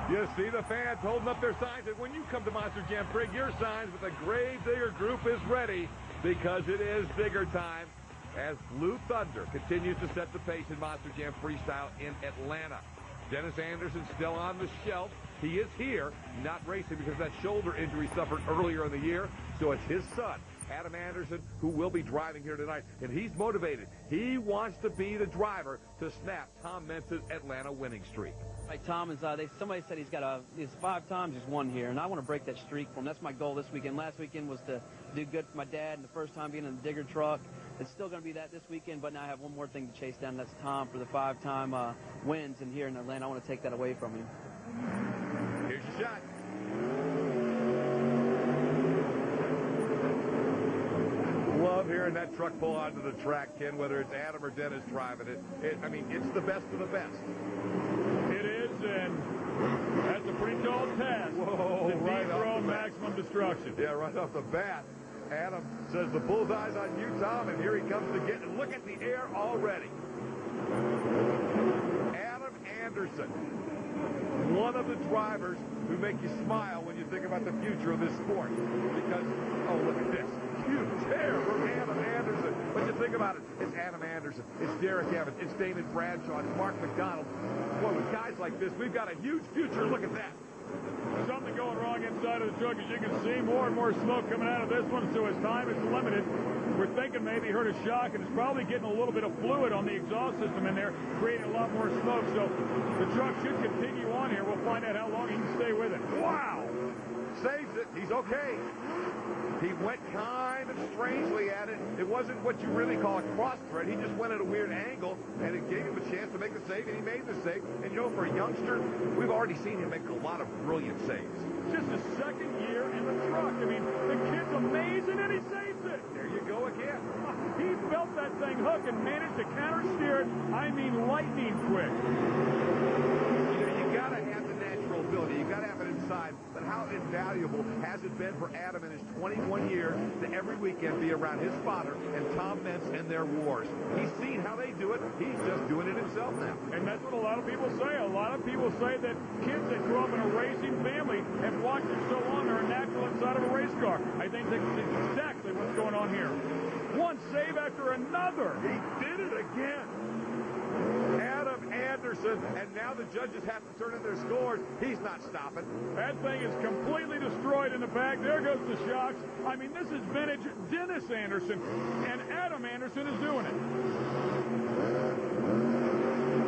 You see the fans holding up their signs, and when you come to Monster Jam, bring your signs with the Grave Digger Group is ready, because it is digger time as Blue Thunder continues to set the pace in Monster Jam Freestyle in Atlanta. Dennis Anderson still on the shelf. He is here, not racing because of that shoulder injury suffered earlier in the year. So it's his son, Adam Anderson, who will be driving here tonight. And he's motivated. He wants to be the driver to snap Tom Mentz's Atlanta winning streak. Right, Tom, somebody said he's 5 times he's won here, and I want to break that streak for him. That's my goal this weekend. Last weekend was to do good for my dad, and the first time being in the digger truck. It's still going to be that this weekend, but now I have one more thing to chase down. That's Tom for the 5-time wins, and here in Atlanta, I want to take that away from him. Here's your shot. Love hearing that truck pull onto the track, Ken, whether it's Adam or Dennis driving it. I mean, it's the best of the best. It is, and that's a pretty tall task. Whoa, to right dethrone maximum destruction. Yeah, right off the bat. Adam says the bullseye's on you, Tom, and here he comes to get it. Look at the air already. Adam Anderson, one of the drivers who make you smile when you think about the future of this sport. Because, oh, look at this. Huge air from Adam Anderson. But you think about it, it's Adam Anderson, it's Derek Evans, it's David Bradshaw, it's Mark McDonald. Boy, with guys like this, we've got a huge future. Look at that. Something going wrong inside of the truck, as you can see. More and more smoke coming out of this one, so his time is limited. We're thinking maybe he heard a shock, and it's probably getting a little bit of fluid on the exhaust system in there, creating a lot more smoke. So the truck should continue on here. We'll find out how long he can stay with it. Wow! Saves it. He's okay. He went kind of strangely at it. It wasn't what you really call a cross thread. He just went at a weird angle, and it gave him a chance to make the save, and he made the save. And, you know, for a youngster, we've already seen him make a lot of brilliant saves. Just his second year in the truck. I mean, the kid's amazing, and he saves it. There you go again. He felt that thing hook and managed to counter-steer it, I mean, lightning quick. You know, you got to have the natural ability. You got to have it inside. But how invaluable has it been for Adam in his 21 years to every weekend be around his father and Tom Mentz and their wars? He's seen how they do it. He's just doing it himself now. And that's what a lot of people say. A lot of people say that kids that grew up in a racing family and watched it so long are natural inside of a race car. I think that's exactly what's going on here. One save after another. He did it again. Adam Anderson, and now the judges have to turn in their scores. He's not stopping. That thing is completely destroyed in the back. There goes the shocks. I mean, this is vintage Dennis Anderson, and Adam Anderson is doing it.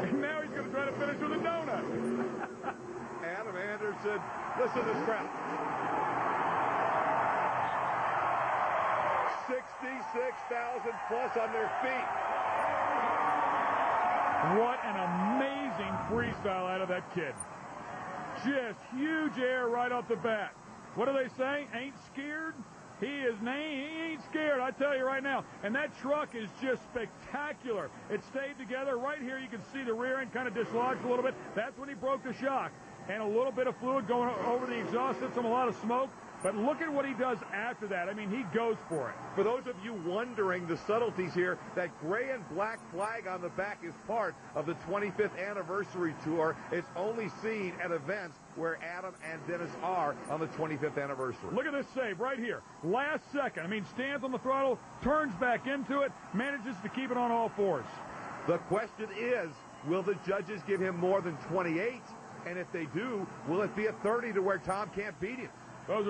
And now he's going to try to finish with a donut. Adam Anderson, listen to this crowd. 66,000 plus on their feet. What an amazing freestyle out of that kid. Just huge air right off the bat. What do they say? Ain't scared? He ain't scared, I tell you right now. And that truck is just spectacular. It stayed together. Right here you can see the rear end kind of dislodged a little bit. That's when he broke the shock. And a little bit of fluid going over the exhaust system, a lot of smoke. But look at what he does after that. I mean, he goes for it. For those of you wondering the subtleties here, that gray and black flag on the back is part of the 25th anniversary tour. It's only seen at events where Adam and Dennis are on the 25th anniversary. Look at this save right here. Last second. I mean, stands on the throttle, turns back into it, manages to keep it on all fours. The question is, will the judges give him more than 28? And if they do, will it be a 30 to where Tom can't beat him? Those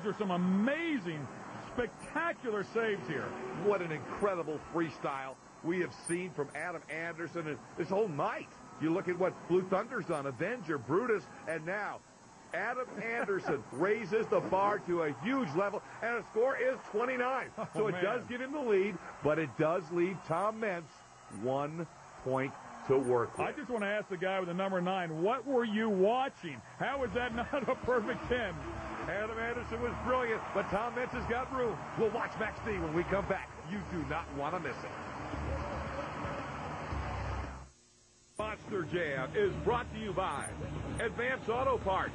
are some amazing, spectacular saves here. What an incredible freestyle we have seen from Adam Anderson and this whole night. You look at what Blue Thunder's done, Avenger, Brutus, and now Adam Anderson raises the bar to a huge level, and the score is 29. So it does give him the lead, but it does leave Tom Mentz 1 point to work with. I just want to ask the guy with the number 9, what were you watching? How is that not a perfect 10? Adam Anderson was brilliant, but Tom Mentz has got room. We'll watch Max D when we come back. You do not want to miss it. Monster Jam is brought to you by Advance Auto Parts.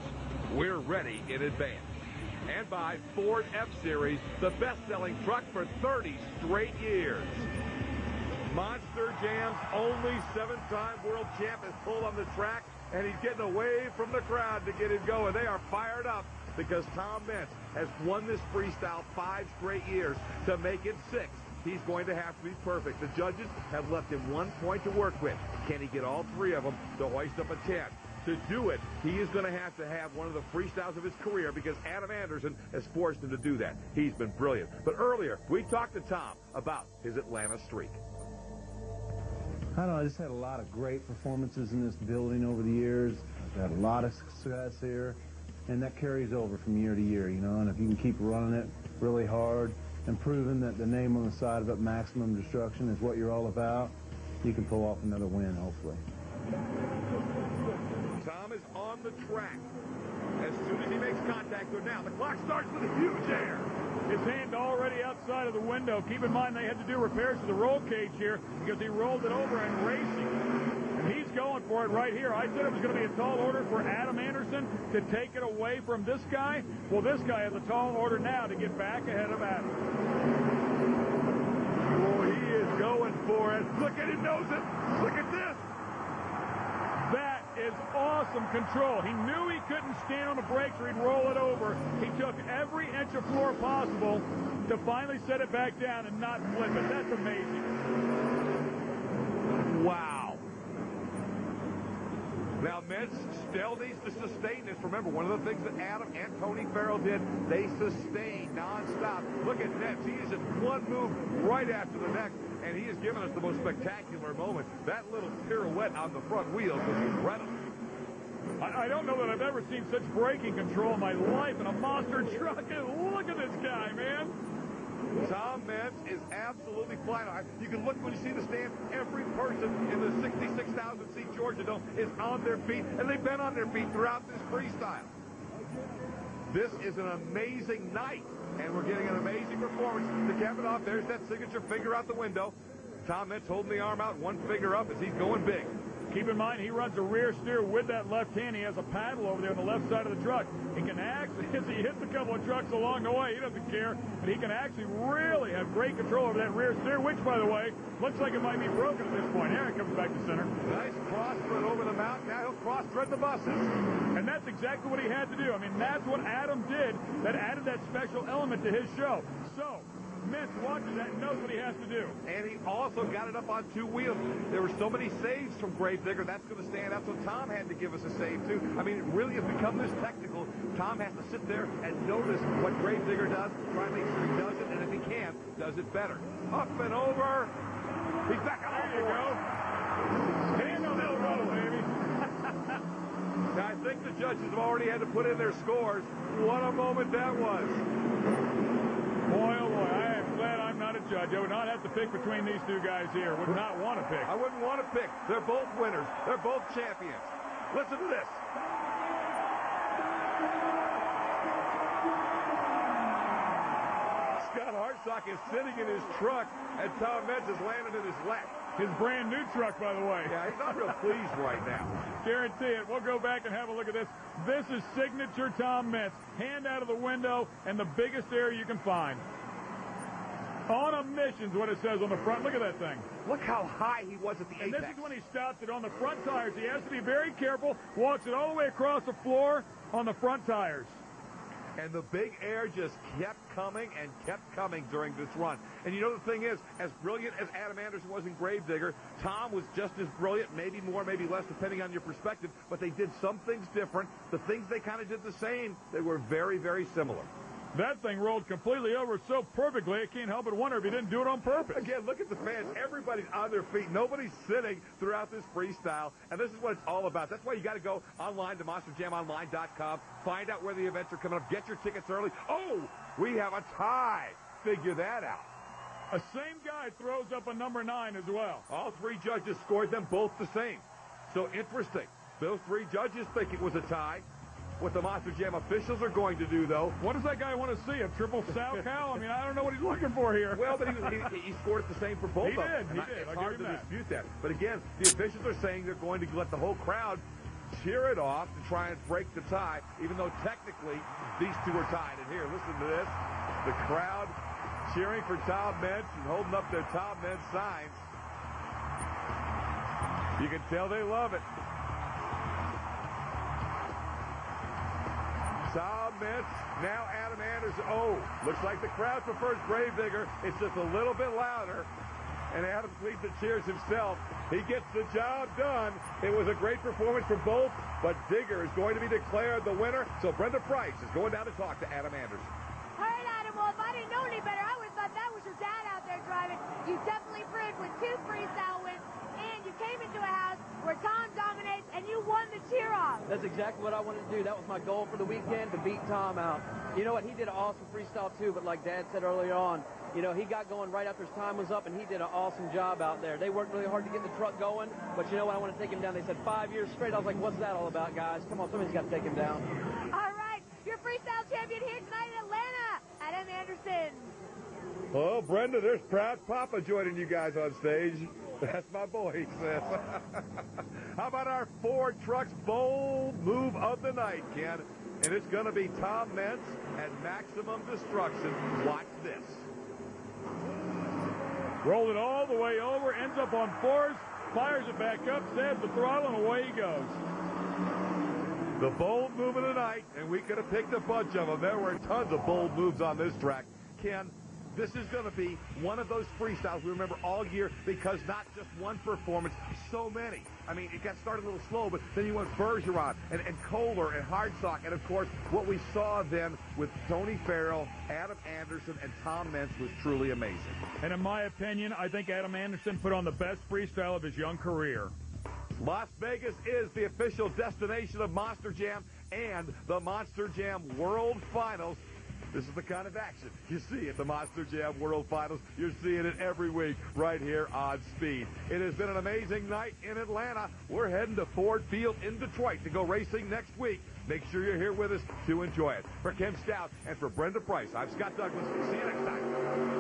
We're ready in advance. And by Ford F-Series, the best-selling truck for 30 straight years. Monster Jam's only 7-time world champ is pulled on the track. and he's getting away from the crowd to get him going. They are fired up because Tom Meents has won this freestyle 5 straight years. To make it 6, he's going to have to be perfect. The judges have left him 1 point to work with. Can he get all 3 of them to hoist up a 10? To do it, he is going to have one of the freestyles of his career because Adam Anderson has forced him to do that. He's been brilliant. But earlier, we talked to Tom about his Atlanta streak. I don't know, I just had a lot of great performances in this building over the years. I've had a lot of success here, and that carries over from year to year, you know, and if you can keep running it really hard and proving that the name on the side of it, Maximum Destruction, is what you're all about, you can pull off another win, hopefully. Tom is on the track. As soon as he makes contact with now, the clock starts with a huge air. His hand already outside of the window. Keep in mind they had to do repairs to the roll cage here because he rolled it over and racing. And he's going for it right here. I said it was going to be a tall order for Adam Anderson to take it away from this guy. Well, this guy has a tall order now to get back ahead of Adam. Oh, he is going for it. Look at him, knows it. Look at this. That is awesome control. He knew he couldn't stand on the brakes or he'd roll it over. He took every inch of floor possible to finally set it back down and not flip it. That's amazing. Wow. Now, Meents still needs to sustain this. Remember, one of the things that Adam and Tony Farrell did, they sustained nonstop. Look at Meents. He is in one move right after the next, and he has given us the most spectacular moment. That little pirouette on the front wheels was incredible. I don't know that I've ever seen such braking control in my life in a monster truck. Look at this guy, man. Tom Meents is absolutely flying. You can look when you see the stand. Every person in the 66,000-seat Georgia Dome is on their feet, and they've been on their feet throughout this freestyle. This is an amazing night, and we're getting an amazing performance to cap it off. There's that signature finger out the window. Tom Meents holding the arm out, one finger up as he's going big. Keep in mind, he runs a rear steer with that left hand. He has a paddle over there on the left side of the truck. He can actually, as he hits a couple of trucks along the way, he doesn't care, but he can actually really have great control over that rear steer, which, by the way, looks like it might be broken at this point. Here it comes back to center. Nice cross thread over the mountain. Now he'll cross thread the buses. And that's exactly what he had to do. I mean, that's what Adam did that added that special element to his show. So, Meents watches that and knows what he has to do. And he also got it up on 2 wheels. There were so many saves from Gravedigger, that's going to stand out. So Tom had to give us a save, too. I mean, it really has become this technical. Tom has to sit there and notice what Gravedigger does, try to make sure he does it, and if he can, does it better. Up and over. He's back on. There you go. Hand on the road, baby. Now, I think the judges have already had to put in their scores. What a moment that was. Boy, oh boy, I am glad I'm not a judge. I would not have to pick between these two guys here. Would not want to pick. I wouldn't want to pick. They're both winners. They're both champions. Listen to this. Scott Hartsock is sitting in his truck, and Tom Meents has landed in his lap. His brand new truck, by the way. Yeah, he's not real pleased right now. Guarantee it. We'll go back and have a look at this. This is signature Tom Meents. Hand out of the window and the biggest air you can find. On a mission's what it says on the front. Look at that thing. Look how high he was at the And apex. this is when he stops it on the front tires. He has to be very careful. Walks it all the way across the floor on the front tires. And the big air just kept coming and kept coming during this run. And you know the thing is, as brilliant as Adam Anderson was in Gravedigger, Tom was just as brilliant, maybe more, maybe less, depending on your perspective. But they did some things different. The things they kind of did the same, they were very, very similar. That thing rolled completely over so perfectly, I can't help but wonder if he didn't do it on purpose. Again, look at the fans. Everybody's on their feet. Nobody's sitting throughout this freestyle. And this is what it's all about. That's why you got to go online to MonsterJamOnline.com. Find out where the events are coming up. Get your tickets early. Oh, we have a tie. Figure that out. A same guy throws up a number 9 as well. All 3 judges scored them both the same. So interesting. Those 3 judges think it was a tie. What the Monster Jam officials are going to do, though. What does that guy want to see? A triple sow cow? I mean, I don't know what he's looking for here. Well, but he scored it the same for both of them. He did. It's hard to dispute that. But again, the officials are saying they're going to let the whole crowd cheer it off to try and break the tie, even though technically these two are tied. And here, listen to this. The crowd cheering for Tom Meents and holding up their Tom Meents signs. You can tell they love it. Tom Mintz, now Adam Anderson. Oh, looks like the crowd prefers Gravedigger. It's just a little bit louder. And Adam Cleveland cheers himself. He gets the job done. It was a great performance from both, but Digger is going to be declared the winner. So Brenda Price is going down to talk to Adam Anderson. All right, Adam, well, if I didn't know any better, I would have thought that was your dad out there driving. You definitely proved with 2 freestyle wins, and you came into a house where Tom dominates, and you won the cheer-off. That's exactly what I wanted to do. That was my goal for the weekend, to beat Tom out. You know what? He did an awesome freestyle, too, but like Dad said earlier on, you know, he got going right after his time was up, and he did an awesome job out there. They worked really hard to get the truck going, but you know what? I want to take him down. They said 5 years straight. I was like, what's that all about, guys? Come on, somebody's got to take him down. All right, your freestyle champion here tonight in Atlanta, Adam Anderson. Oh, Brenda, there's Proud Papa joining you guys on stage. That's my boy, he says. How about our Ford Trucks bold move of the night, Ken? And it's going to be Tom Mintz at Maximum Destruction. Watch this. Rolled it all the way over, ends up on 4s, fires it back up, stabs the throttle, and away he goes. The bold move of the night, and we could have picked a bunch of them. There were tons of bold moves on this track. Ken, this is going to be one of those freestyles we remember all year because not just one performance, so many. I mean, it got started a little slow, but then you went Bergeron and Kohler and Hardsock. And, of course, what we saw then with Tony Farrell, Adam Anderson, and Tom Mintz was truly amazing. And in my opinion, I think Adam Anderson put on the best freestyle of his young career. Las Vegas is the official destination of Monster Jam and the Monster Jam World Finals. This is the kind of action you see at the Monster Jam World Finals. You're seeing it every week right here on Speed. It has been an amazing night in Atlanta. We're heading to Ford Field in Detroit to go racing next week. Make sure you're here with us to enjoy it. For Ken Stout and for Brenda Price, I'm Scott Douglas. See you next time.